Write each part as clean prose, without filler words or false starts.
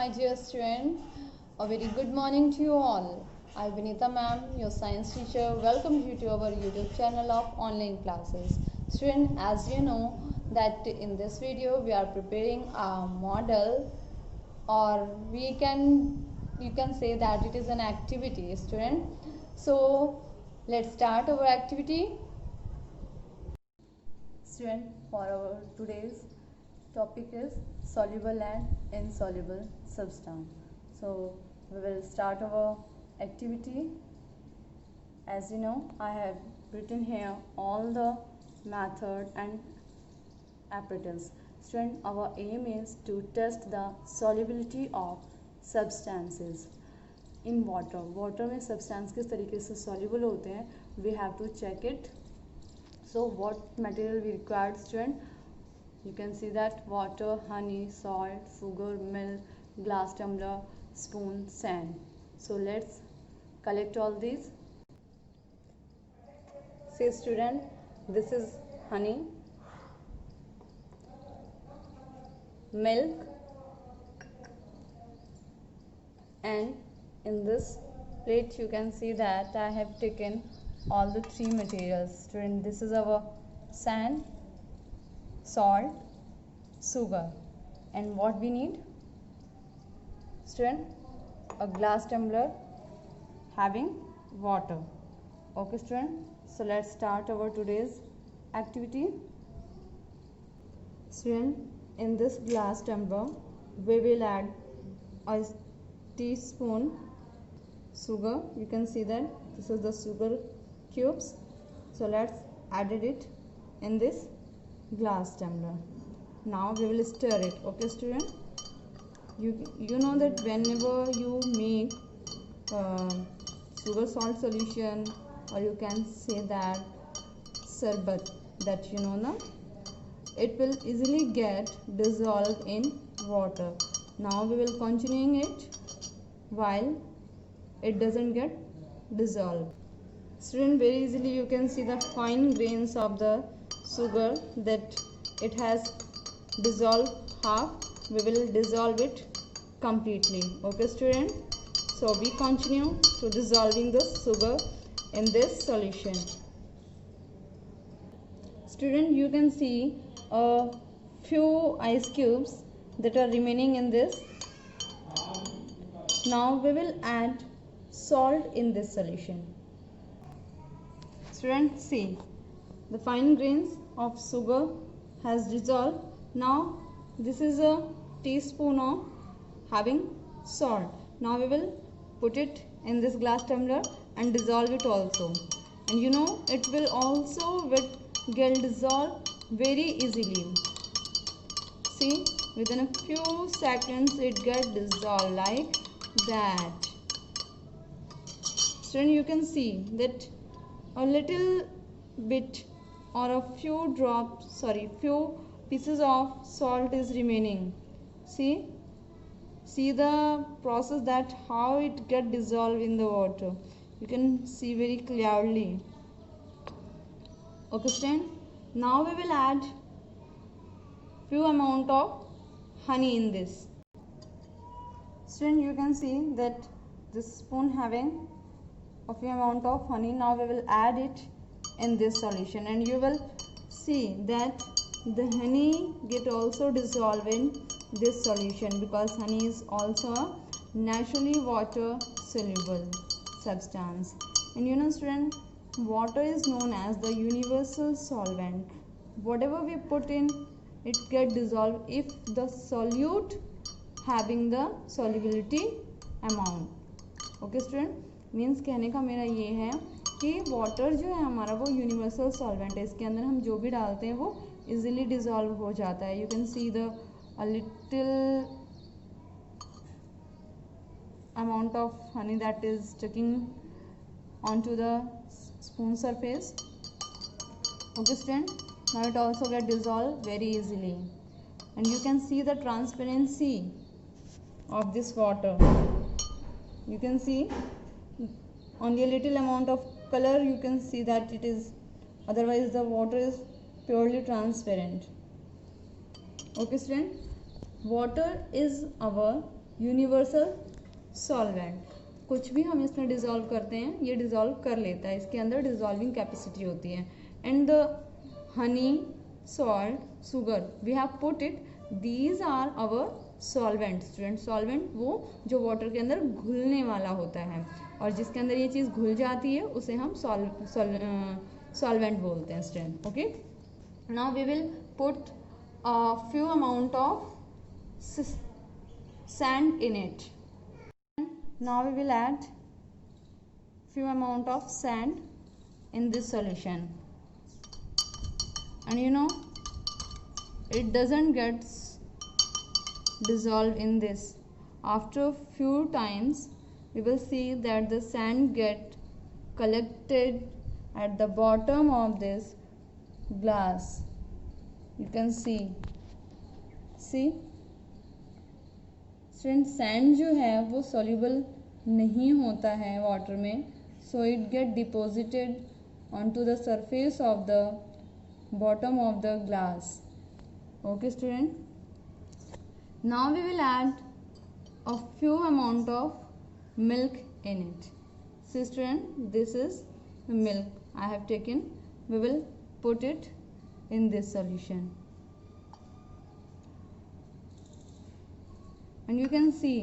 my dear students. A very good morning to you all. I am Vinita ma'am, your science teacher. Welcome you to our YouTube channel of online classes. Student, as you know that in this video we are preparing a model, or you can say that it is an activity, student. So let's start our activity. Student, for our today's topic is soluble and insoluble substance. So we will start our activity. As you know, I have written here all the method and apparatus. Student, our aim is to test the solubility of substances in water. Water में substance किस तरीके से soluble होते हैं, we have to check it. So what material we required, student? You can see that water, honey, salt, sugar, milk, glass tumbler, spoon, sand. So let's collect all these. Say student, this is honey, milk, and in this plate you can see that I have taken all the three materials. Student, this is our sand, salt, sugar, and what we need, student, a glass tumbler having water. Okay student, so let's start our today's activity. Student, in this glass tumbler we will add a teaspoon sugar. You can see that this is the sugar cubes. So let's add it in this glass tumbler. Now we will stir it. Okay student, you know that whenever you make sugar salt solution, or you can say that sarbat, that you know na, it will easily get dissolved in water. Now we will continuing it while it doesn't get dissolved. Student, very easily you can see the fine grains of the sugar that it has dissolved half. We will dissolve it completely. Okay student, so we continue to dissolving the sugar in this solution. Student, you can see a few ice cubes that are remaining in this. Now we will add salt in this solution. Students, see, the fine grains of sugar has dissolved. Now this is a teaspoon of having salt. Now we will put it in this glass tumbler and dissolve it also. And you know, it will also get dissolved very easily. See, within a few seconds it gets dissolved like that. Student, you can see that a little bit or a few pieces of salt is remaining. See the process, that how it get dissolved in the water. You can see very clearly. Okay student, now we will add few amount of honey in this. Student, you can see that this spoon having a few amount of honey. Now we will add it in this solution, and you will see that the honey get also dissolved in this solution, because honey is also a naturally water soluble substance. And you know student, water is known as the universal solvent. Whatever we put in, it get dissolved if the solute having the solubility amount. Okay student, means कहने का मेरा ये है कि water जो है हमारा वो यूनिवर्सल सॉल्वेंट है. इसके अंदर हम जो भी डालते हैं वो इजीली डिज़ोल्व हो जाता है. You can see the a little amount of honey that is sticking onto the spoon surface. Okay student, now it also get dissolved very easily, and you can see the transparency of this water. You can see only a little amount of color, you can see that it is, otherwise the water is purely transparent. Okay student, water is our universal solvent, कुछ भी हम इसमें dissolve करते हैं ये dissolve कर लेता है, इसके अंदर डिज़ोल्विंग कैपेसिटी होती है. And the honey, salt, sugar we have put it, these are our solvent. Student solvent वो जो वाटर के अंदर घुलने वाला होता है, और जिसके अंदर ये चीज़ घुल जाती है उसे हम सॉल्वेंट बोलते हैं student. Okay, now we will put a few amount of sand in it. Now we will add few amount of sand in this solution, and you know it doesn't get dissolved in this. After few times we will see that the sand get collected at the bottom of this glass. You can see student sand जो है वो soluble नहीं होता है water में, so it get deposited on to the surface of the bottom of the glass. Okay student, now we will add a few amount of milk in it. See student, this is milk I have taken. We will put it in this solution, and you can see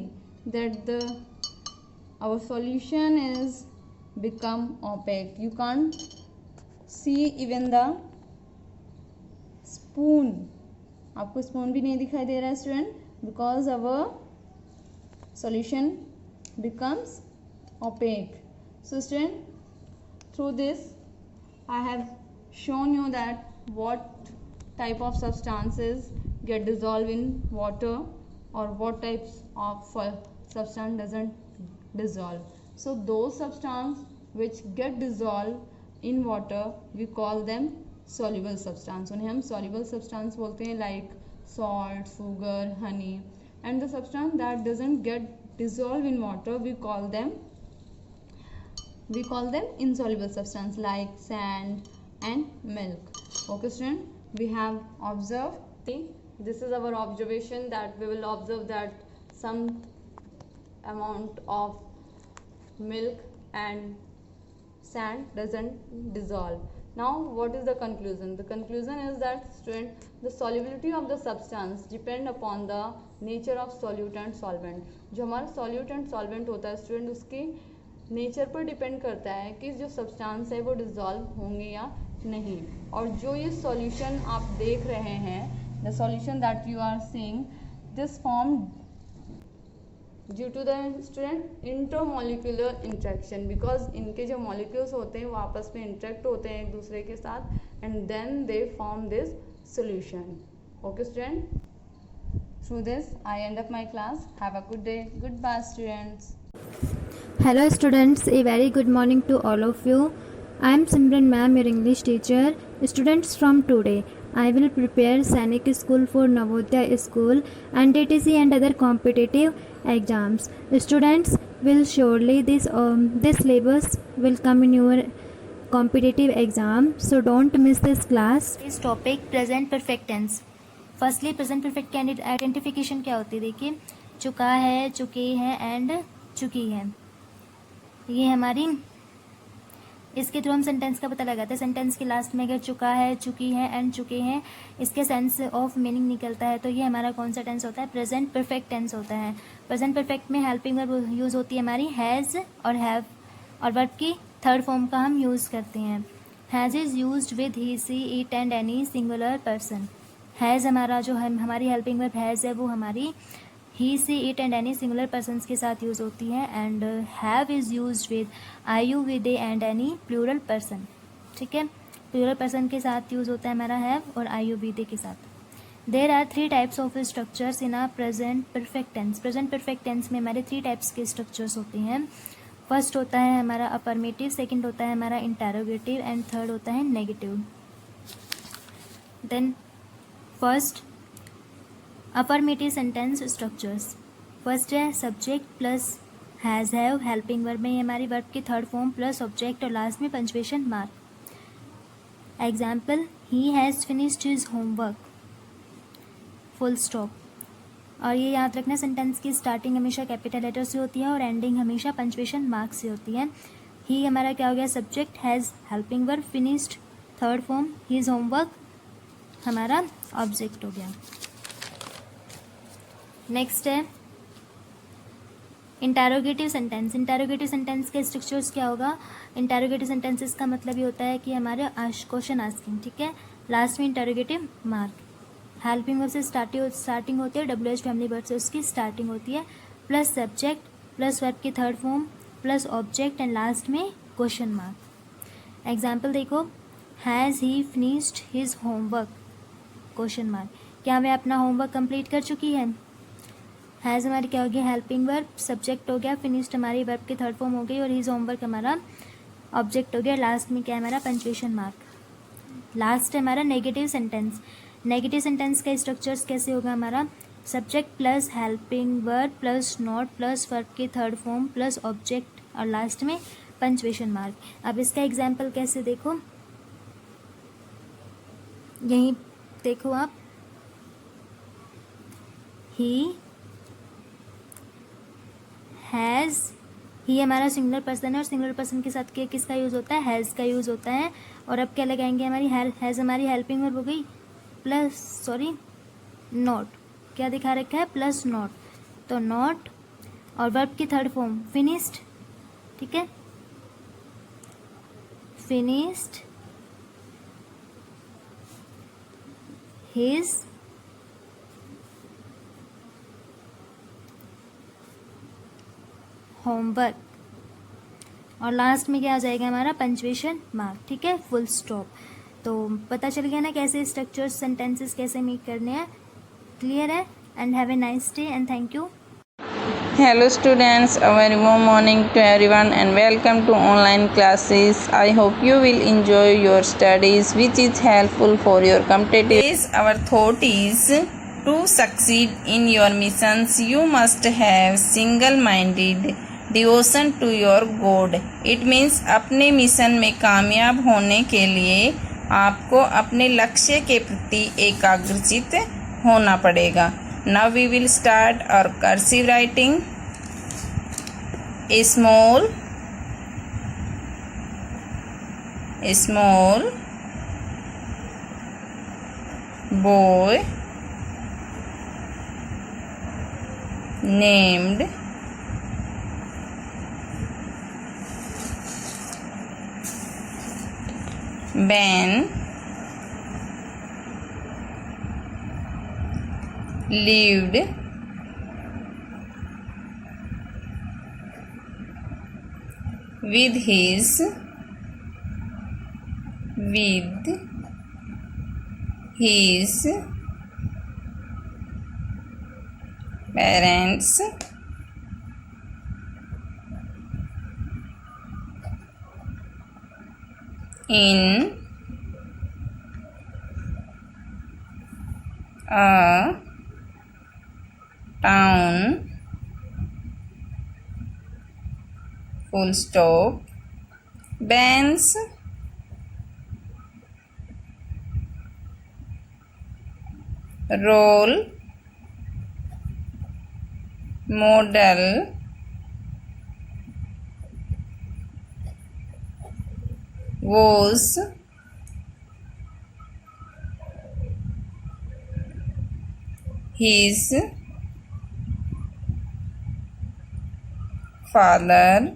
that our solution is become opaque. You can't see even the spoon. आपको spoon भी नहीं दिखाई दे रहा है student, because our solution becomes opaque. So student, through this I have shown you that what type of substances get dissolved in water or what types of substance doesn't dissolve. So those substances which get dissolved in water we call them soluble substance. उन्हें हम soluble substance बोलते हैं, like salt, sugar, honey. And the substance that doesn't get dissolved in water we call them insoluble substance, like sand and milk. Okay student, we have observed, this is our observation, that we will observe that some amount of milk and sand doesn't dissolve. Now what is the conclusion? The conclusion is that student, the solubility of the substance depend upon the nature of solute and solvent. जो हमारा solute and solvent होता है student, उसकी nature पर depend करता है कि जो सब्सटेंस है वो डिज़ोल्व होंगे या नहीं. और जो ये सॉल्यूशन आप देख रहे हैं, the solution that you are seeing, this form due to the student intermolecular interaction, because इनके जो मॉलिक्यूल्स होते हैं वो आपस में इंट्रैक्ट होते हैं एक दूसरे के साथ, and then they form this solution. Okay student, through this I end up my class. Have a good day. Goodbye students. Hello students, a very good morning to all of you. I am Simran ma'am, your English teacher. Students, from today I will prepare Sainik School for Navodaya School and DTC and other competitive exams. Students, will surely this syllabus will come in your competitive exam, so don't miss this class. This topic present perfect tense. Firstly, present perfect की identification क्या होती है? देखिए, चुका है, चुकी है and चुकी है, ये हमारी इसके थ्रू हम सेंटेंस का पता लगाते हैं. सेंटेंस के लास्ट में अगर चुका है, चुकी है एंड चुके हैं, इसके सेंस ऑफ मीनिंग निकलता है, तो ये हमारा कौन सा टेंस होता है? प्रेजेंट परफेक्ट टेंस होता है. प्रेजेंट परफेक्ट में हेल्पिंग वर्ब यूज़ होती है हमारी हैज़ और हैव, और वर्ब की थर्ड फॉर्म का हम यूज़ करते हैं. Has is used with he, she, it and any singular person. Has हमारा जो है हमारी हेल्पिंग वर्ब हैज़ है वो हमारी he, she, it and any singular persons के साथ यूज़ होती है. And have is used with I, you, we, they and any plural person. ठीक है, प्लूरल पर्सन के साथ यूज़ होता है हमारा हैव, और आई, यू, वी, दे के साथ. There are 3 types of structures in a present perfect tense. Present perfect tense में हमारे 3 टाइप्स के स्ट्रक्चर्स होते हैं. फर्स्ट होता है हमारा अफर्मेटिव, सेकेंड होता है हमारा इंटेरोगेटिव एंड थर्ड होता है negative. Then first affirmative sentence structures. First है subject plus has have, helping verb में हमारी वर्ब की थर्ड फॉर्म प्लस ऑब्जेक्ट और लास्ट में punctuation mark. Example, he has finished his homework, full stop. और ये याद रखना, सेंटेंस की स्टार्टिंग हमेशा कैपिटल लेटर से होती है और एंडिंग हमेशा पंक्चुएशन मार्क से होती है। ही हमारा क्या हो गया, subject, has helping verb, finished third form, his homework हमारा ऑब्जेक्ट हो गया। नेक्स्ट है इंटरोगेटिव सेंटेंस। इंटरोगेटिव सेंटेंस के स्ट्रक्चर्स क्या होगा, इंटरोगेटिव सेंटेंसेस का मतलब ये होता है कि हमारे क्वेश्चन आस्किंग, ठीक है, लास्ट में इंटरोगेटिव मार्क, हेल्पिंग वर्ब से स्टार्टिंग होती है, WH फैमिली वर्ब से उसकी स्टार्टिंग होती है, प्लस सब्जेक्ट प्लस वर्ब की third form plus object and last में क्वेश्चन मार्क। एग्जाम्पल देखो, has he finished his homework, question mark, क्या वह अपना होमवर्क कंप्लीट कर चुकी है। हैज़ हमारी क्या हो गया, हेल्पिंग वर्ब, सब्जेक्ट हो गया, फिनिश्ड हमारी वर्ब की थर्ड फॉर्म हो गई और हिज होमवर्क हमारा ऑब्जेक्ट हो गया, लास्ट में क्या है हमारा पंक्चुएशन मार्क। लास्ट है हमारा नेगेटिव सेंटेंस। नेगेटिव सेंटेंस का स्ट्रक्चर्स कैसे होगा हमारा, subject plus helping verb plus not plus verb की थर्ड फॉर्म प्लस ऑब्जेक्ट और लास्ट में पंक्चुएशन मार्क। अब इसका एग्जाम्पल कैसे देखो, यहीं देखो आप, ही हैज़, ही हमारा सिंगुलर पर्सन है और सिंगुलर पर्सन के साथ किसका यूज़ होता है, हैज़ का यूज़ होता है। और अब क्या लगाएंगे, हमारी हैज़ हमारी हेल्पिंग वर्ब हो गई प्लस नॉट, क्या दिखा रखा है, प्लस नॉट, तो नॉट और वर्ब की थर्ड फॉर्म फिनिश्ड, ठीक है, फिनिश्ड हिज होमवर्क और लास्ट में क्या आ जाएगा हमारा पंक्चुएशन मार्क, ठीक है, फुल स्टॉप। तो पता चल गया ना कैसे स्ट्रक्चर्स सेंटेंसेस कैसे मेक करने हैं, क्लियर है। And have a nice day and thank you. Hello students, a very warm morning to everyone and welcome to online classes. I hope you will enjoy your studies which is helpful for your competitive. Our thought is to succeed in your missions you must have single-minded devotion to your God. It means अपने mission में कामयाब होने के लिए आपको अपने लक्ष्य के प्रति एकाग्रचित होना पड़ेगा। Now we will start our cursive writing. A small boy named Ben lived with his parents in a town full stop. Ben's role model was his father.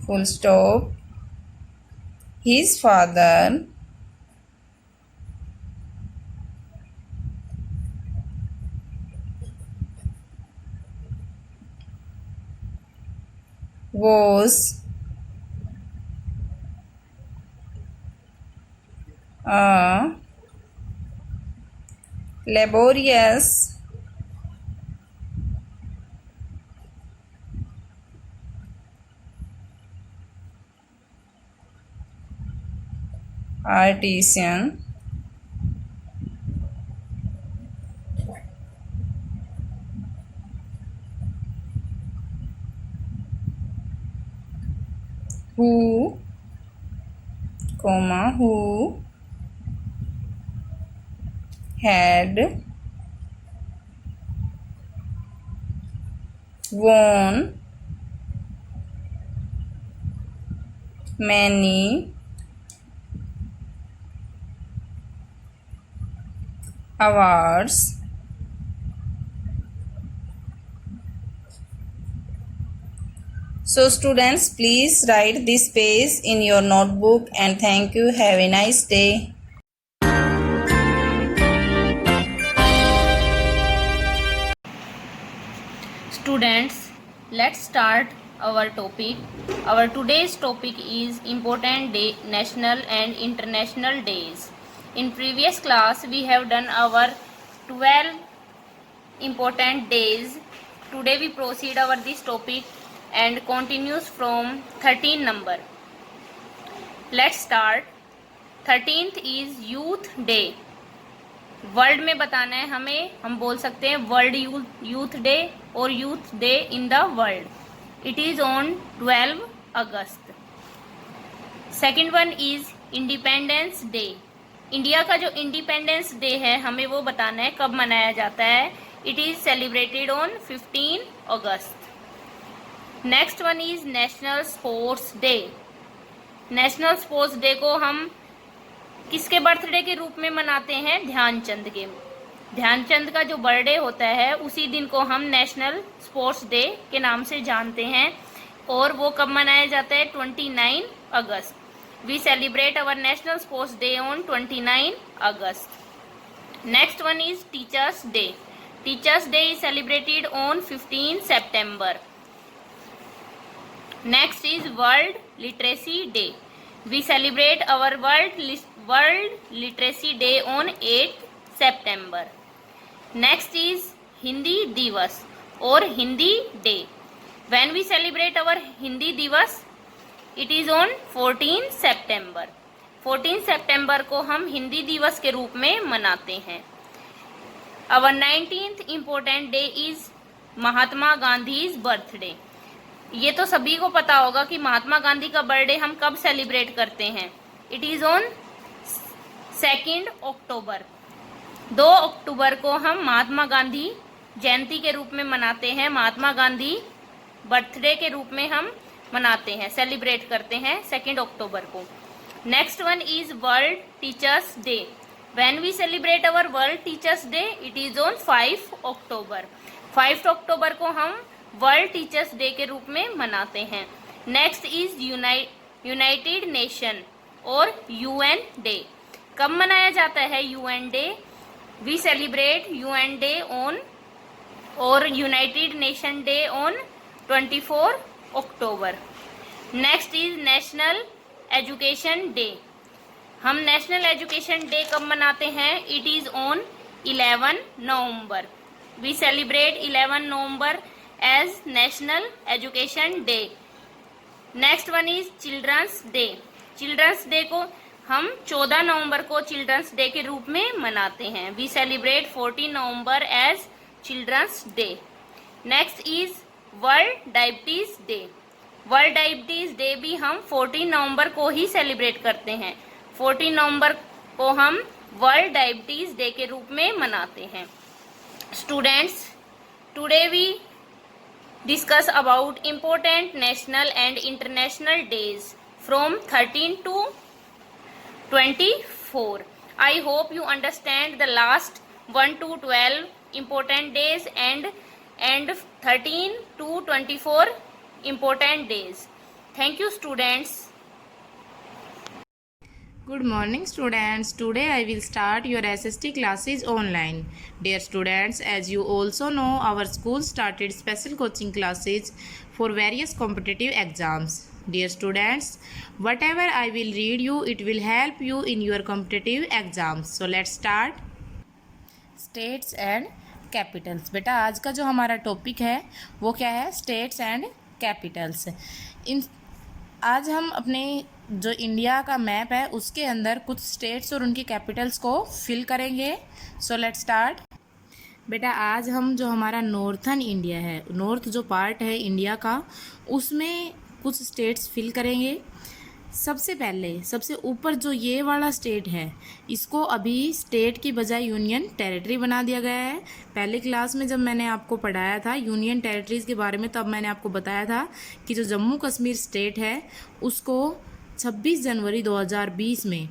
Full stop. His father was a laborious artisan who comma, who had won many awards So students, please write this page in your notebook and thank you. Have a nice day. Students, let's start our topic. Our today's topic is important day, national and international days. In previous class, we have done our 12 important days. Today we proceed over this topic and continues from 13 number. Let's start. 13th is Youth Day. World में बताना है हमें, हम बोल सकते हैं world youth day और youth day in the world. It is on 12 August. Second one is independence day. India का जो इंडिपेंडेंस डे है हमें वो बताना है कब मनाया जाता है. It is celebrated on 15 August. Next one is national sports day. National sports day को हम किसके बर्थडे के रूप में मनाते हैं? ध्यानचंद के. ध्यानचंद का जो बर्थडे होता है उसी दिन को हम नेशनल स्पोर्ट्स डे के नाम से जानते हैं. और वो कब मनाया जाता है? 29 August. We celebrate our national sports day on 29 August. Next one is teachers day. Teachers day is celebrated on 15 September. Next is world literacy day. We celebrate our World Literacy Day on 8 September. Next is Hindi Divas or Hindi Day. When we celebrate our Hindi Divas, it is on 14 September. 14 September को हम हिंदी दिवस के रूप में मनाते हैं. Our 19th important day is Mahatma Gandhi's birthday. ये तो सभी को पता होगा कि महात्मा गांधी का बर्थडे हम कब सेलिब्रेट करते हैं. It is on 2 October. 2 October को हम महात्मा गांधी जयंती के रूप में मनाते हैं. महात्मा गांधी बर्थडे के रूप में हम मनाते हैं, सेलिब्रेट करते हैं 2 अक्टूबर को. Next one is world teachers day. When we celebrate our world teachers day, it is on 5 October. 5 October को हम वर्ल्ड टीचर्स डे के रूप में मनाते हैं. नेक्स्ट इज यूनाइटेड नेशन और यूएन डे. कब मनाया जाता है UN day? We celebrate UN day on और united nation day on 24 October. Next is national education day. हम नेशनल एजुकेशन डे कब मनाते हैं? It is on 11 November. We celebrate 11 November as National Education Day. Next one is Children's Day. Children's Day को हम 14 नवंबर को children's day के रूप में मनाते हैं. We celebrate 14 November as Children's Day. Next is World Diabetes Day. World Diabetes Day भी हम 14 नवंबर को ही सेलिब्रेट करते हैं. 14 नवंबर को हम World Diabetes Day के रूप में मनाते हैं. Students, today we discuss about important national and international days from 13 to 24. I hope you understand the last 1 to 12 important days and 13 to 24 important days. Thank you students. Good morning students. Today I will start your SST classes online. Dear students, as you also know, our school started special coaching classes for various competitive exams. Dear students, whatever I will read you, it will help you in your competitive exams. So let's start. States and capitals. बेटा आज का जो हमारा topic है वो क्या है? States and Capitals. आज हम अपने जो इंडिया का मैप है उसके अंदर कुछ स्टेट्स और उनकी कैपिटल्स को फिल करेंगे. So let's start. बेटा आज हम जो हमारा नॉर्थन इंडिया है, नॉर्थ जो पार्ट है इंडिया का, उसमें कुछ स्टेट्स फिल करेंगे. सबसे पहले सबसे ऊपर जो ये वाला स्टेट है, इसको अभी स्टेट की बजाय यूनियन टेरिटरी बना दिया गया है। पहले क्लास में जब मैंने आपको पढ़ाया था यूनियन टेरिटरीज़ के बारे में, तब मैंने आपको बताया था कि जो जम्मू कश्मीर स्टेट है उसको 26 जनवरी 2020 में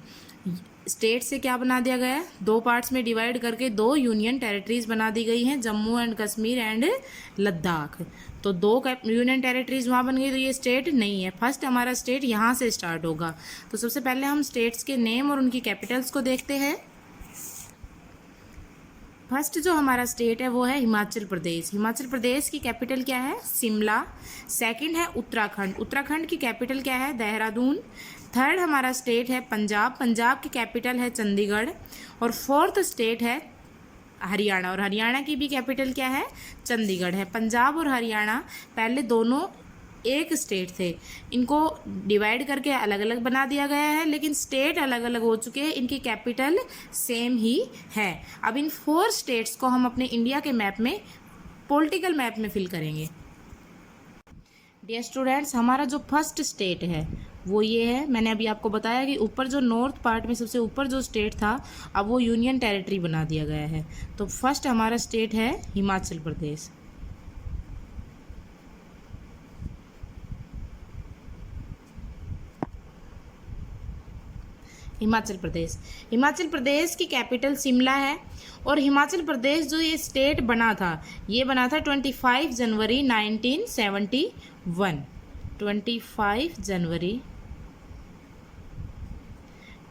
स्टेट से क्या बना दिया गया है, 2 पार्ट्स में डिवाइड करके 2 यूनियन टेरिटरीज बना दी गई हैं, जम्मू एंड कश्मीर एंड लद्दाख। तो 2 यूनियन टेरिटरीज वहाँ बन गई, तो ये स्टेट नहीं है। फर्स्ट हमारा स्टेट यहाँ से स्टार्ट होगा। तो सबसे पहले हम स्टेट्स के नेम और उनकी कैपिटल्स को देखते हैं। फर्स्ट जो हमारा स्टेट है वो है हिमाचल प्रदेश। हिमाचल प्रदेश की कैपिटल क्या है, शिमला। सेकंड है उत्तराखंड। उत्तराखंड की कैपिटल क्या है, देहरादून। थर्ड हमारा स्टेट है पंजाब। पंजाब की कैपिटल है चंडीगढ़। और फोर्थ स्टेट है हरियाणा, और हरियाणा की भी कैपिटल क्या है, चंडीगढ़ है। पंजाब और हरियाणा पहले दोनों एक स्टेट थे, इनको डिवाइड करके अलग अलग बना दिया गया है, लेकिन स्टेट अलग अलग हो चुके हैं, इनकी कैपिटल सेम ही है। अब इन 4 स्टेट्स को हम अपने इंडिया के मैप में, पॉलिटिकल मैप में फिल करेंगे। डियर स्टूडेंट्स, हमारा जो फर्स्ट स्टेट है वो ये है। मैंने अभी आपको बताया कि ऊपर जो नॉर्थ पार्ट में सबसे ऊपर जो स्टेट था, अब वो यूनियन टेरिटरी बना दिया गया है। तो फर्स्ट हमारा स्टेट है हिमाचल प्रदेश। हिमाचल प्रदेश, हिमाचल प्रदेश की कैपिटल शिमला है। और हिमाचल प्रदेश जो ये स्टेट बना था, ये बना था 25 जनवरी 1971। 25 जनवरी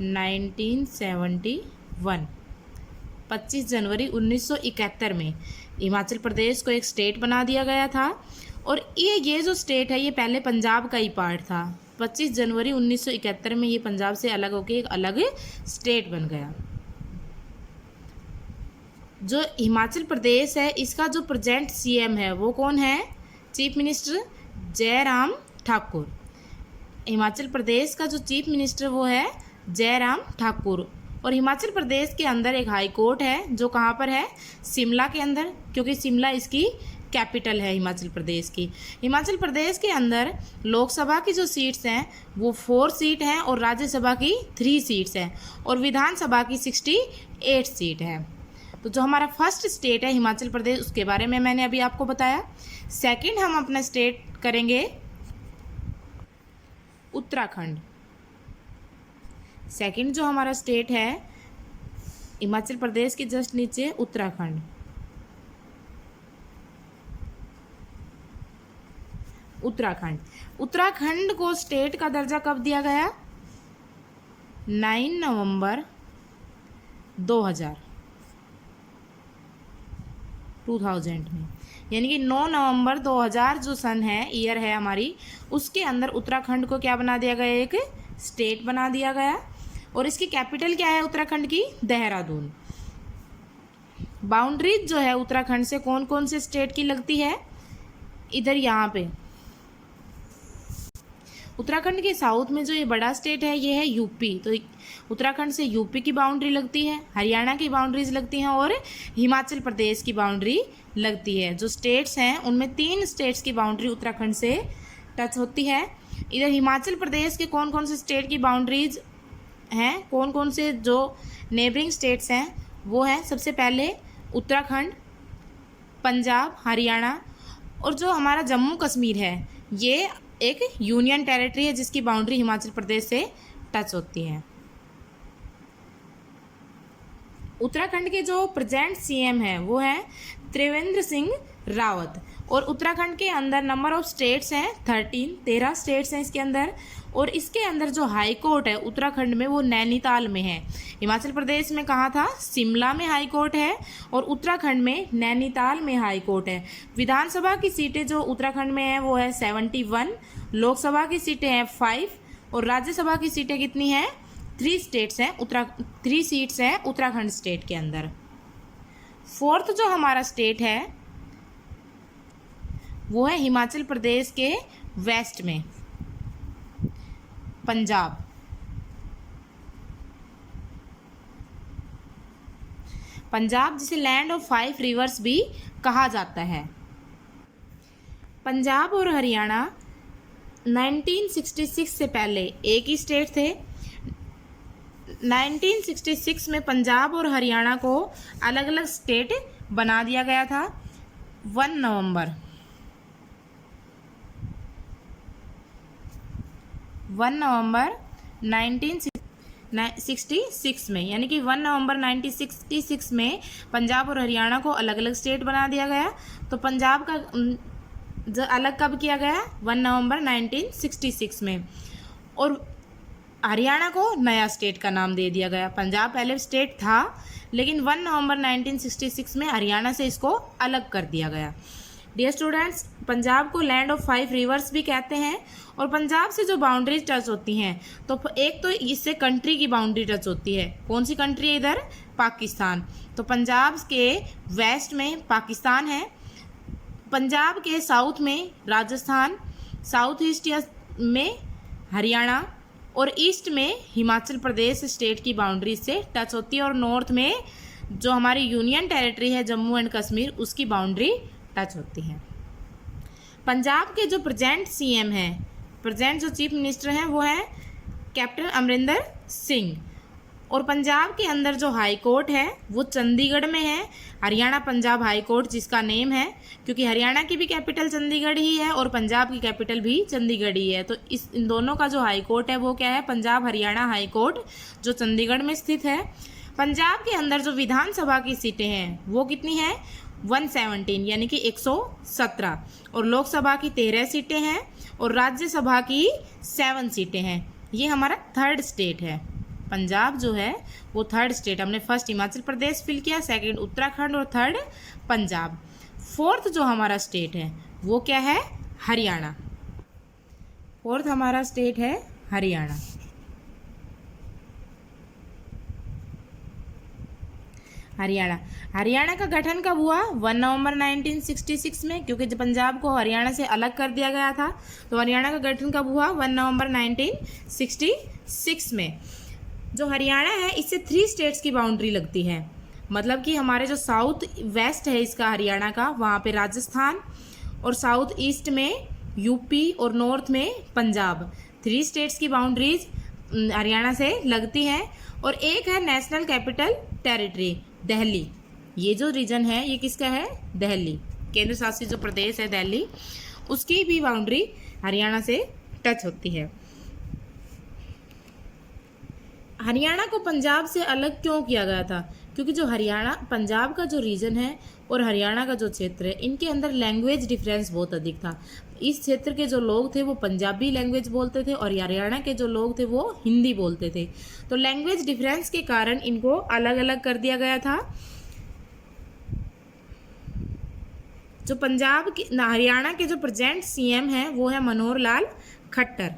1971, 25 जनवरी 1971 में हिमाचल प्रदेश को एक स्टेट बना दिया गया था। और ये जो स्टेट है ये पहले पंजाब का ही पार्ट था। 25 जनवरी 1971 में ये पंजाब से अलग होकर एक अलग स्टेट बन गया। जो हिमाचल प्रदेश है इसका जो प्रेजेंट सीएम है वो कौन है, चीफ मिनिस्टर जयराम ठाकुर। हिमाचल प्रदेश का जो चीफ मिनिस्टर वो है जयराम ठाकुर। और हिमाचल प्रदेश के अंदर एक हाई कोर्ट है जो कहाँ पर है, शिमला के अंदर, क्योंकि शिमला इसकी कैपिटल है हिमाचल प्रदेश की। हिमाचल प्रदेश के अंदर लोकसभा की जो सीट्स हैं वो 4 सीट हैं और राज्यसभा की 3 सीट्स हैं और विधानसभा की 68 सीट है। तो जो हमारा फर्स्ट स्टेट है हिमाचल प्रदेश, उसके बारे में मैंने अभी आपको बताया। सेकंड हम अपना स्टेट करेंगे उत्तराखंड। सेकंड जो हमारा स्टेट है हिमाचल प्रदेश के जस्ट नीचे उत्तराखंड। उत्तराखंड, उत्तराखंड को स्टेट का दर्जा कब दिया गया, 9 नवंबर 2000 में, यानी कि 9 नवंबर 2000 जो सन है, ईयर है हमारी, उसके अंदर उत्तराखंड को क्या बना दिया गया, एक स्टेट बना दिया गया। और इसकी कैपिटल क्या है उत्तराखंड की, देहरादून। बाउंड्रीज जो है उत्तराखंड से कौन कौन से स्टेट की लगती है, इधर यहाँ पे उत्तराखंड के साउथ में जो ये बड़ा स्टेट है ये है यूपी। तो उत्तराखंड से यूपी की बाउंड्री लगती है, हरियाणा की बाउंड्रीज लगती हैं और हिमाचल प्रदेश की बाउंड्री लगती है। जो स्टेट्स हैं उनमें 3 स्टेट्स की बाउंड्री उत्तराखंड से टच होती है। इधर हिमाचल प्रदेश के कौन कौन से स्टेट की बाउंड्रीज हैं, कौन कौन से जो नेबरिंग स्टेट्स हैं वो हैं, सबसे पहले उत्तराखंड, पंजाब, हरियाणा। और जो हमारा जम्मू कश्मीर है ये एक यूनियन टेरिटरी है जिसकी बाउंड्री हिमाचल प्रदेश से टच होती है। उत्तराखंड के जो प्रेजेंट सीएम है वो है त्रिवेंद्र सिंह रावत। और उत्तराखंड के अंदर नंबर ऑफ स्टेट्स हैं 13 स्टेट्स हैं इसके अंदर। और इसके अंदर जो हाई कोर्ट है उत्तराखंड में वो नैनीताल में है। हिमाचल प्रदेश में कहाँ था, शिमला में हाई कोर्ट है और उत्तराखंड में नैनीताल में हाई कोर्ट है। विधानसभा की सीटें जो उत्तराखंड में है वो है 71, लोकसभा की सीटें हैं 5 और राज्यसभा की सीटें कितनी हैं, 3 सीट्स हैं उत्तराखंड स्टेट के अंदर। फोर्थ जो हमारा स्टेट है वो है हिमाचल प्रदेश के वेस्ट में पंजाब। पंजाब जिसे लैंड ऑफ 5 रिवर्स भी कहा जाता है। पंजाब और हरियाणा 1966 से पहले एक ही स्टेट थे। 1966 में पंजाब और हरियाणा को अलग अलग स्टेट बना दिया गया था। 1 नवंबर 1966 में, यानी कि 1 नवंबर 1966 में पंजाब और हरियाणा को अलग अलग स्टेट बना दिया गया। तो पंजाब का अलग कब किया गया? 1 नवंबर 1966 में। और हरियाणा को नया स्टेट का नाम दे दिया गया। पंजाब पहले स्टेट था, लेकिन 1 नवंबर 1966 में हरियाणा से इसको अलग कर दिया गया। डियर स्टूडेंट्स, पंजाब को लैंड ऑफ 5 रिवर्स भी कहते हैं। और पंजाब से जो बाउंड्रीज टच होती हैं, तो एक तो इससे कंट्री की बाउंड्री टच होती है। कौन सी कंट्री है इधर? पाकिस्तान। तो पंजाब के वेस्ट में पाकिस्तान है, पंजाब के साउथ में राजस्थान, साउथ ईस्ट में हरियाणा और ईस्ट में हिमाचल प्रदेश स्टेट की बाउंड्री से टच होती है। और नॉर्थ में जो हमारी यूनियन टेरिटरी है जम्मू एंड कश्मीर, उसकी बाउंड्री टच होती है। पंजाब के जो प्रेजेंट सीएम हैं, प्रेजेंट जो चीफ मिनिस्टर हैं, वो है कैप्टन अमरिंदर सिंह। और पंजाब के अंदर जो हाई कोर्ट है वो चंडीगढ़ में है, हरियाणा पंजाब हाई कोर्ट जिसका नेम है, क्योंकि हरियाणा की भी कैपिटल चंडीगढ़ ही है और पंजाब की कैपिटल भी चंडीगढ़ ही है। तो इन दोनों का जो हाई कोर्ट है वो क्या है? पंजाब हरियाणा हाई कोर्ट, जो चंडीगढ़ में स्थित है। पंजाब के अंदर जो विधानसभा की सीटें हैं वो कितनी हैं? 117, यानी कि 117। और लोकसभा की 13 सीटें हैं और राज्यसभा की 7 सीटें हैं। ये हमारा थर्ड स्टेट है। पंजाब जो है वो थर्ड स्टेट। हमने फर्स्ट हिमाचल प्रदेश फिल किया, सेकंड उत्तराखंड और थर्ड पंजाब। फोर्थ जो हमारा स्टेट है वो क्या है? हरियाणा। फोर्थ हमारा स्टेट है हरियाणा। हरियाणा का गठन कब हुआ? 1 नवंबर 1966 में, क्योंकि जब पंजाब को हरियाणा से अलग कर दिया गया था। तो हरियाणा का गठन कब हुआ? 1 नवंबर 1966 में। जो हरियाणा है इससे 3 स्टेट्स की बाउंड्री लगती है। मतलब कि हमारे जो साउथ वेस्ट है इसका हरियाणा का, वहाँ पे राजस्थान, और साउथ ईस्ट में यूपी और नॉर्थ में पंजाब। 3 स्टेट्स की बाउंड्रीज हरियाणा से लगती हैं। और एक है नेशनल कैपिटल टेरिटरी, दिल्ली। ये जो रीजन है ये किसका है? दिल्ली, केंद्र शासित जो प्रदेश है दिल्ली, उसकी भी बाउंड्री हरियाणा से टच होती है। हरियाणा को पंजाब से अलग क्यों किया गया था? क्योंकि जो हरियाणा पंजाब का जो रीजन है और हरियाणा का जो क्षेत्र है, इनके अंदर लैंग्वेज डिफरेंस बहुत अधिक था। इस क्षेत्र के जो लोग थे वो पंजाबी लैंग्वेज बोलते थे और हरियाणा के जो लोग थे वो हिंदी बोलते थे। तो लैंग्वेज डिफरेंस के कारण इनको अलग अलग कर दिया गया था। जो पंजाब के हरियाणा के जो प्रेजेंट सीएम हैं वो है मनोहर लाल खट्टर।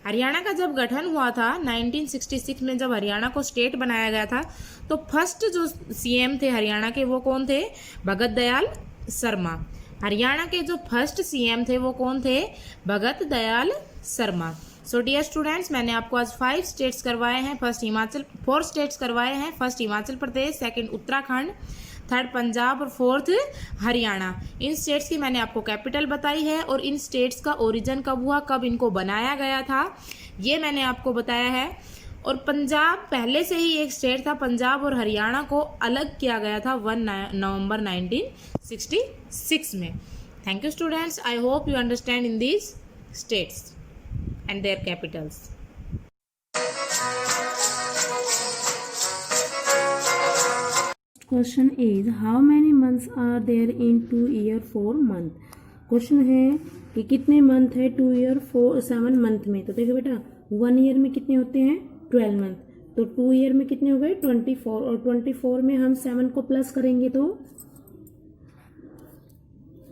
हरियाणा का जब गठन हुआ था 1966 में, जब हरियाणा को स्टेट बनाया गया था, तो फर्स्ट जो सीएम थे हरियाणा के वो कौन थे? भगत दयाल शर्मा। हरियाणा के जो फर्स्ट सीएम थे वो कौन थे? Bhagat Dayal Sharma. So dear students, मैंने आपको आज 5 स्टेट्स करवाए हैं। 4 स्टेट्स करवाए हैं। First Himachal Pradesh, second Uttarakhand, third Punjab और फोर्थ हरियाणा। इन स्टेट्स की मैंने आपको कैपिटल बताई है और इन स्टेट्स का ओरिजिन कब हुआ, कब इनको बनाया गया था, ये मैंने आपको बताया है। और पंजाब पहले से ही एक स्टेट था। पंजाब और हरियाणा को अलग किया गया था 1 नवंबर 1966 में। Thank you students, I hope you understand in these states and their capitals. Question is how many months are there in 2 year 4 month? Question है कि कितने मंथ है 2 ईयर 7 मंथ में। तो देखो बेटा 1 ईयर में कितने होते हैं? 12 मंथ। तो 2 ईयर में कितने हो गए? 24। और 24 में हम 7 को प्लस करेंगे तो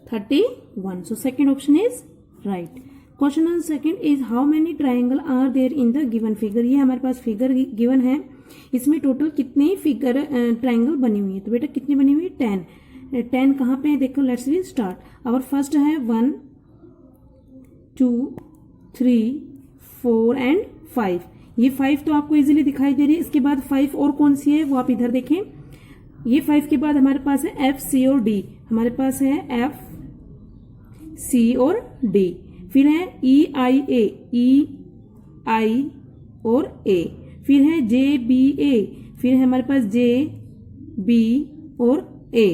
31। So second option is right. Question number second is how many triangle are there in the given figure. ये हमारे पास फिगर गिवन है, इसमें टोटल कितने फिगर ट्राइंगल बनी हुई है। तो बेटा कितनी बनी हुई है? 10। 10 कहाँ पे है? देखो लेट्स वी स्टार्ट। और फर्स्ट है 1 2 3 4 एंड 5। ये 5 तो आपको इजीली दिखाई दे रही है। इसके बाद 5 और कौन सी है वो आप इधर देखें। ये 5 के बाद हमारे पास है F C और D। हमारे पास है F C और D। फिर है EIA, EI और A, फिर है JBA, फिर है हमारे पास JB और A।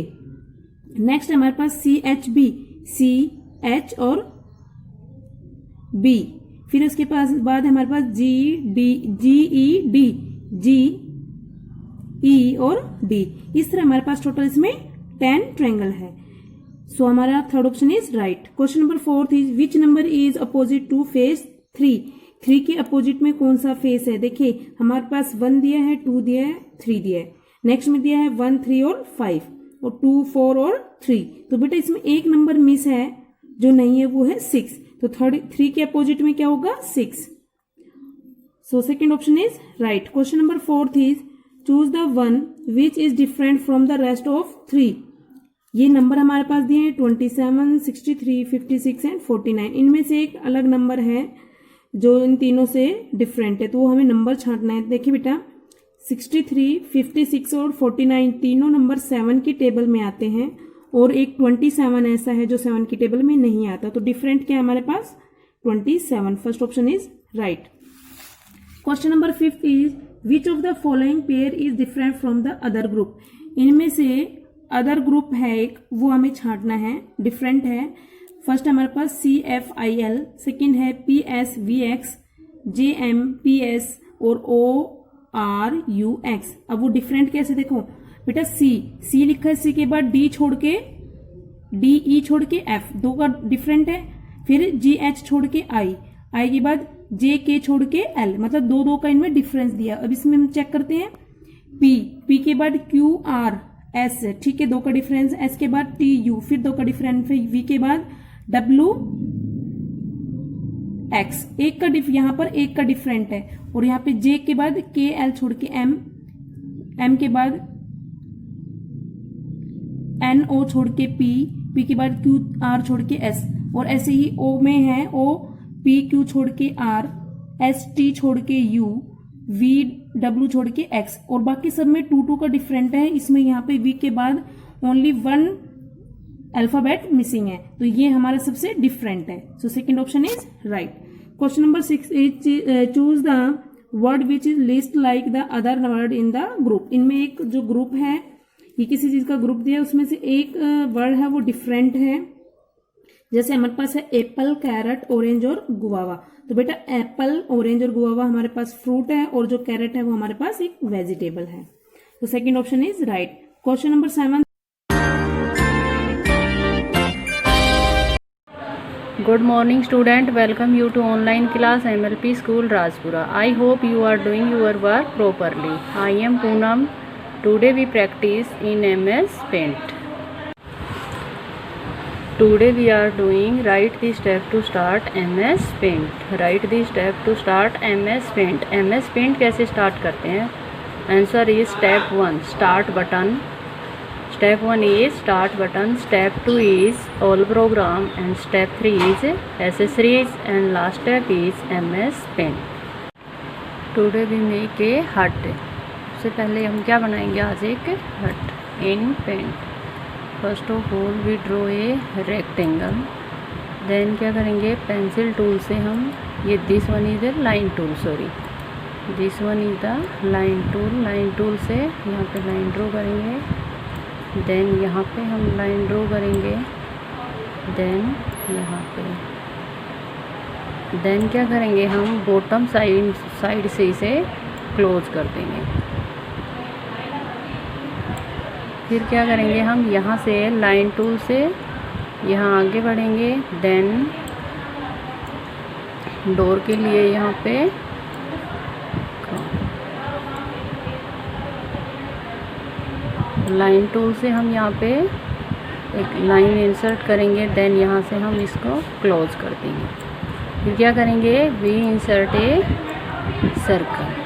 नेक्स्ट हमारे पास CHB, CH और B, फिर उसके पास बाद हमारे पास GED, GE और D। इस तरह हमारे पास टोटल इसमें 10 ट्रायंगल है। सो हमारा third option is right. Question number 4 is which number is opposite to face 3। 3 के अपोजिट में कौन सा फेस है? देखिए हमारे पास 1 दिया है, 2 दिया है, 3 दिया है। नेक्स्ट में दिया है 1, 3 और 5 और 2, 4 और 3। तो बेटा इसमें एक नंबर मिस है, जो नहीं है वो है 6। तो 3 के अपोजिट में क्या होगा? 6। सो second option is right. Question number 4 is choose the one which is different from the rest of 3। ये नंबर हमारे पास दिए हैं 27, 63, 56 एंड 49। इनमें से एक अलग नंबर है जो इन तीनों से डिफरेंट है, तो वो हमें नंबर छांटना है। देखिए बेटा 63, 56 और 49 तीनों नंबर 7 की टेबल में आते हैं और एक 27 ऐसा है जो 7 की टेबल में नहीं आता। तो डिफरेंट क्या है हमारे पास? 27। First option is right. Question number 5 is which of the following pair is different from the other group. इनमें से अदर ग्रुप है एक, वो हमें छांटना है, डिफरेंट है। फर्स्ट हमारे पास CFIL, सेकेंड है PSVX, JMPS और ORUX। अब वो डिफरेंट कैसे? देखो बेटा C लिखा है, C के बाद D छोड़ के DE छोड़ के F, 2 का डिफरेंट है। फिर GH छोड़ के I के बाद JK छोड़ के L, मतलब 2 का इनमें डिफरेंस दिया। अब इसमें हम चेक करते हैं P के बाद QRS, ठीक है, 2 का डिफरेंस। S के बाद TU, फिर 2 का डिफरेंस। फिर V के बाद WX, यहाँ पर एक का डिफरेंट है। और यहाँ पे J के बाद KL छोड़ के M के बाद NO छोड़ के P के बाद QR छोड़ के S, और ऐसे ही O में है OPQ छोड़ के R, ST छोड़ के U, VW छोड़ के X, और बाकी सब में 2 का डिफरेंट है। इसमें यहाँ पे V के बाद ओनली 1 अल्फाबेट मिसिंग है, तो ये हमारा सबसे डिफरेंट है। सो second option is right. Question number 6 is choose the word which is list like the other word in the group. इनमें एक जो ग्रुप है, ये किसी चीज का ग्रुप दिया, उसमें से एक वर्ड है वो डिफरेंट है। जैसे हमारे पास है एप्पल, कैरेट, ऑरेंज और गुआवा। तो बेटा एप्पल, ऑरेंज और गुआवा हमारे पास फ्रूट है, और जो कैरेट है वो हमारे पास एक वेजिटेबल है। तो second option is right. Question number 7। Good morning student, welcome you to online class MLP School Rajpura. I hope you are doing your work properly. I am Poonam. Today we practice in MS Paint. Today we are doing write the step to start MS Paint. Write the step to start MS Paint. MS Paint कैसे start करते हैं? Answer is step 1 start button. Step 1 is start button, step 2 is all program, and step 3 is accessories, and last step is MS Paint. Today we make a hut. सबसे पहले हम क्या बनाएंगे? आज एक hut in paint. First of all we draw a rectangle. Then क्या करेंगे? Pencil tool से हम ये this one is a line tool, sorry, this one is the line tool. line tool से यहाँ पे line draw करेंगे। देन यहाँ पे हम लाइन ड्रॉ करेंगे। देन यहाँ पे देन क्या करेंगे? हम बॉटम साइड से इसे क्लोज कर देंगे। फिर क्या करेंगे? हम यहाँ से लाइन टूल से यहाँ आगे बढ़ेंगे। देन डोर के लिए यहाँ पे लाइन टूल से हम यहाँ पे एक लाइन इंसर्ट करेंगे। देन यहाँ से हम इसको क्लोज कर देंगे। फिर क्या करेंगे? We insert a circle.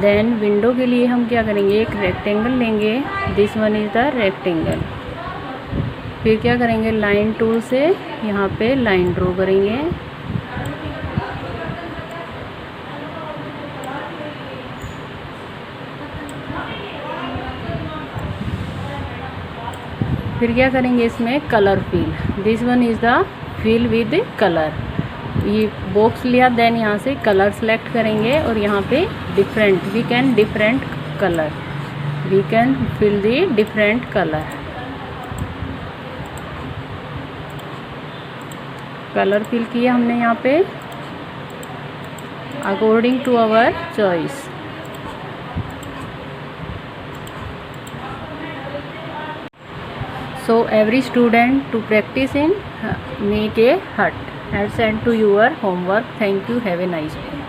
Then window के लिए हम क्या करेंगे? एक रेक्टेंगल लेंगे। This one is the rectangle. फिर क्या करेंगे? लाइन टूल से यहाँ पे लाइन ड्रॉ करेंगे। फिर क्या करेंगे? इसमें colour fill. This one is the fill with colour. ये बॉक्स लिया, देन यहाँ से कलर सेलेक्ट करेंगे और यहाँ पे different, we can different colour, we can fill the different colour. Colour fill किया हमने यहाँ पे according to our choice. So every student to practice in make a hut and send to your homework. Thank you. Have a nice day.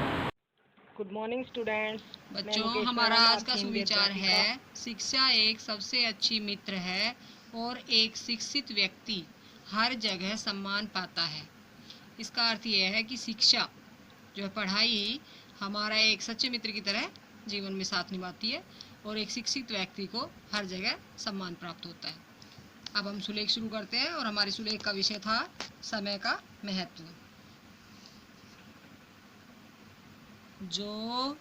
Good morning students. बच्चों, हमारा आज का सुविचार है, शिक्षा एक सबसे अच्छी मित्र है और एक शिक्षित व्यक्ति हर जगह सम्मान पाता है। इसका अर्थ यह है कि शिक्षा जो है, पढ़ाई हमारा एक सच्चे मित्र की तरह जीवन में साथ निभाती है और एक शिक्षित व्यक्ति को हर जगह सम्मान प्राप्त होता है। अब हम सुलेख शुरू करते हैं और हमारे सुलेख का विषय था समय का महत्व। जो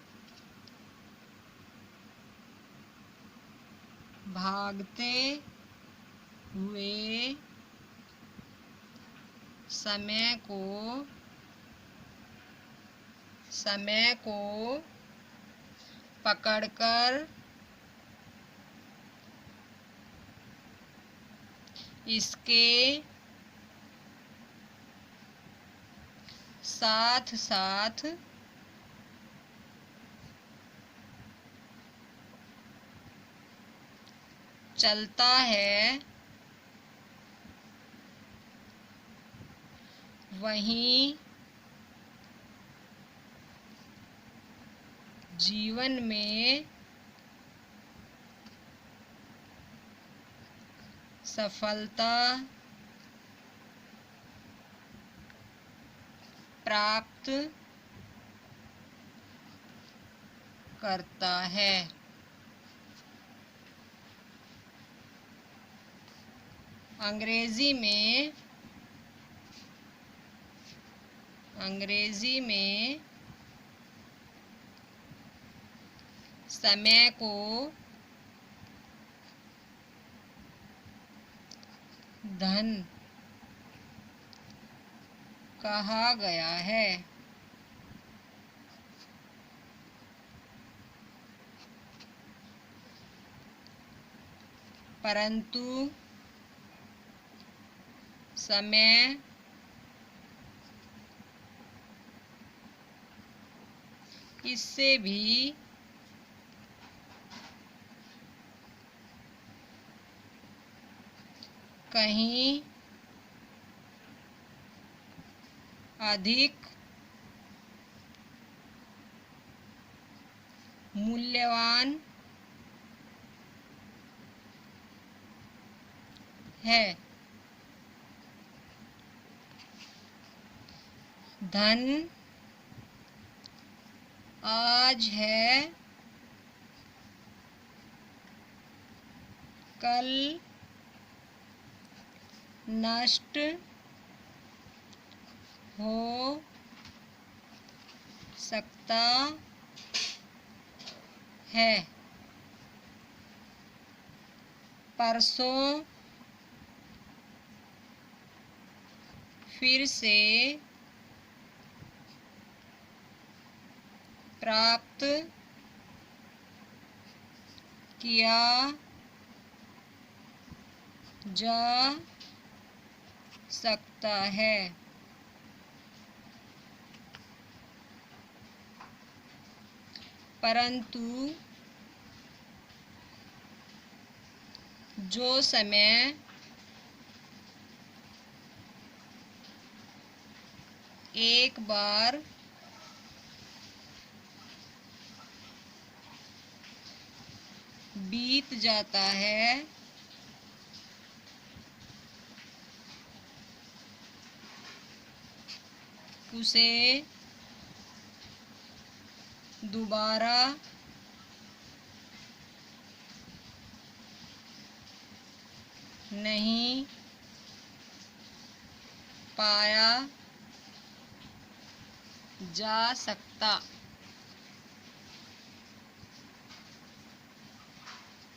भागते हुए समय को पकड़कर इसके साथ साथ चलता है, वहीं जीवन में सफलता प्राप्त करता है। अंग्रेजी में समय को धन कहा गया है। परंतु समय इससे भी कहीं अधिक मूल्यवान है। धन आज है, कल नष्ट हो सकता है। परसों फिर से प्राप्त किया जा सकता है। परंतु जो समय एक बार बीत जाता है, उसे दोबारा नहीं पाया जा सकता।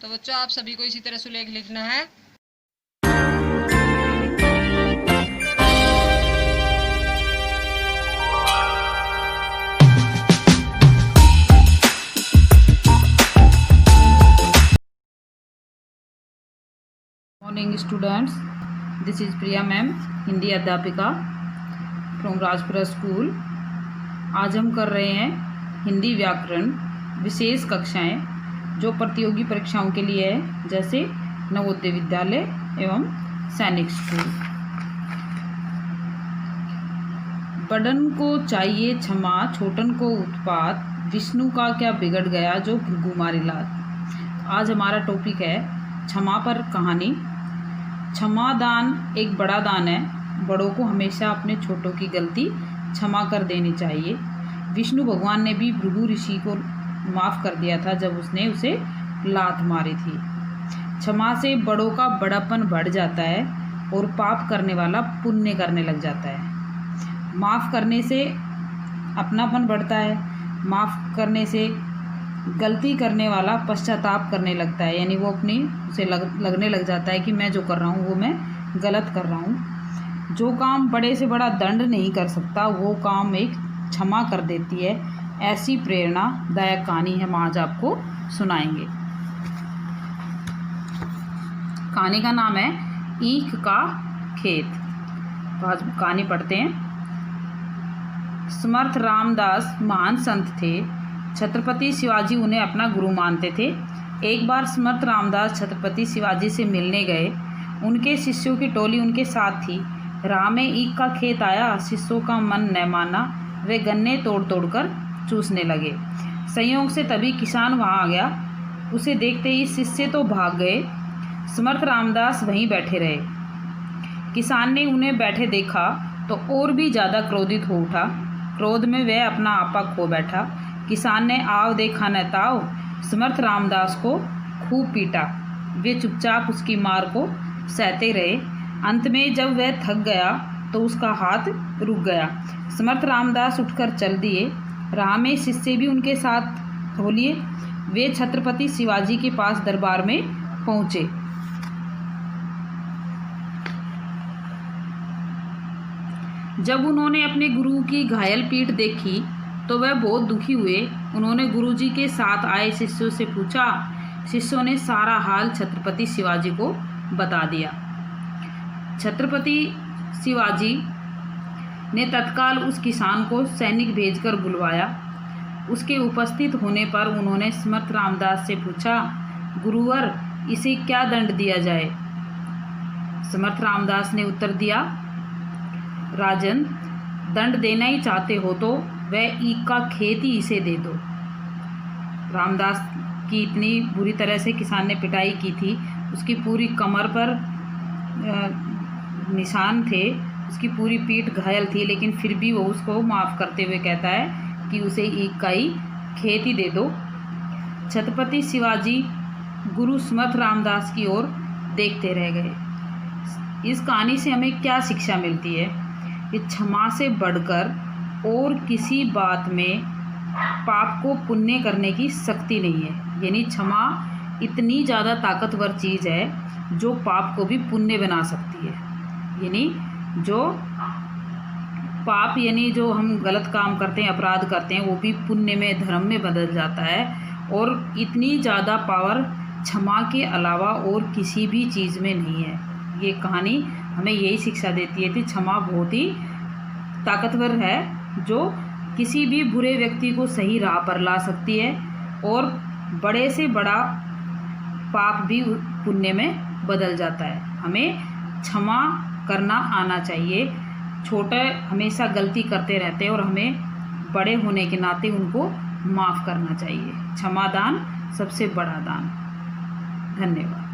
तो बच्चों, आप सभी को इसी तरह सुलेख लिखना है। students, this is Priya ma'am, Hindi अध्यापिका फ्रॉम राजपुरा स्कूल। आज हम कर रहे हैं हिंदी व्याकरण विशेष कक्षाएं जो प्रतियोगी परीक्षाओं के लिए है, जैसे नवोदय विद्यालय एवं सैनिक स्कूल। बड़न को चाहिए क्षमा, छोटन को उत्पात, विष्णु का क्या बिगड़ गया जो भृगु मारी लात। आज हमारा टॉपिक है क्षमा पर कहानी। क्षमा दान एक बड़ा दान है। बड़ों को हमेशा अपने छोटों की गलती क्षमा कर देनी चाहिए। विष्णु भगवान ने भी भृगु ऋषि को माफ़ कर दिया था जब उसने उसे लात मारी थी। क्षमा से बड़ों का बड़ापन बढ़ जाता है और पाप करने वाला पुण्य करने लग जाता है। माफ़ करने से अपनापन बढ़ता है। माफ़ करने से गलती करने वाला पश्चाताप करने लगता है, यानी वो अपनी उसे लगने लग जाता है कि मैं जो कर रहा हूँ वो मैं गलत कर रहा हूँ। जो काम बड़े से बड़ा दंड नहीं कर सकता वो काम एक क्षमा कर देती है। ऐसी प्रेरणादायक कहानी हम आज आपको सुनाएंगे। कहानी का नाम है ईख का खेत। तो आज कहानी पढ़ते हैं। समर्थ रामदास महान संत थे। छत्रपति शिवाजी उन्हें अपना गुरु मानते थे। एक बार समर्थ रामदास छत्रपति शिवाजी से मिलने गए। उनके शिष्यों की टोली उनके साथ थी। राह में ईख का खेत आया। शिष्यों का मन न माना, वे गन्ने तोड़ तोड़ कर चूसने लगे। संयोग से तभी किसान वहां आ गया। उसे देखते ही शिष्य तो भाग गए। समर्थ रामदास वहीं बैठे रहे। किसान ने उन्हें बैठे देखा तो और भी ज़्यादा क्रोधित हो उठा। क्रोध में वह अपना आपा खो बैठा। किसान ने आव देखा न ताव समर्थ रामदास को खूब पीटा। वे चुपचाप उसकी मार को सहते रहे। अंत में जब वह थक गया तो उसका हाथ रुक गया। समर्थ रामदास उठकर चल दिए। राह में शिष्य भी उनके साथ हो लिए। वे छत्रपति शिवाजी के पास दरबार में पहुँचे। जब उन्होंने अपने गुरु की घायल पीठ देखी तो वह बहुत दुखी हुए। उन्होंने गुरुजी के साथ आए शिष्यों से पूछा। शिष्यों ने सारा हाल छत्रपति शिवाजी को बता दिया। छत्रपति शिवाजी ने तत्काल उस किसान को सैनिक भेजकर बुलवाया। उसके उपस्थित होने पर उन्होंने समर्थ रामदास से पूछा, गुरुवर, इसे क्या दंड दिया जाए। समर्थ रामदास ने उत्तर दिया, राजन, दंड देना ही चाहते हो तो वह ईख का खेत ही इसे दे दो। रामदास की इतनी बुरी तरह से किसान ने पिटाई की थी। उसकी पूरी कमर पर निशान थे, उसकी पूरी पीठ घायल थी, लेकिन फिर भी वो उसको माफ़ करते हुए कहता है कि उसे ईख का ही खेत ही दे दो। छत्रपति शिवाजी गुरु समर्थ रामदास की ओर देखते रह गए। इस कहानी से हमें क्या शिक्षा मिलती है कि क्षमा से बढ़कर और किसी बात में पाप को पुण्य करने की शक्ति नहीं है। यानी क्षमा इतनी ज़्यादा ताकतवर चीज़ है जो पाप को भी पुण्य बना सकती है। यानी जो पाप, यानी जो हम गलत काम करते हैं, अपराध करते हैं, वो भी पुण्य में, धर्म में बदल जाता है। और इतनी ज़्यादा पावर क्षमा के अलावा और किसी भी चीज़ में नहीं है। ये कहानी हमें यही शिक्षा देती है कि क्षमा बहुत ही ताकतवर है जो किसी भी बुरे व्यक्ति को सही राह पर ला सकती है और बड़े से बड़ा पाप भी पुण्य में बदल जाता है। हमें क्षमा करना आना चाहिए। छोटे हमेशा गलती करते रहते हैं और हमें बड़े होने के नाते उनको माफ़ करना चाहिए। क्षमा दान सबसे बड़ा दान। धन्यवाद।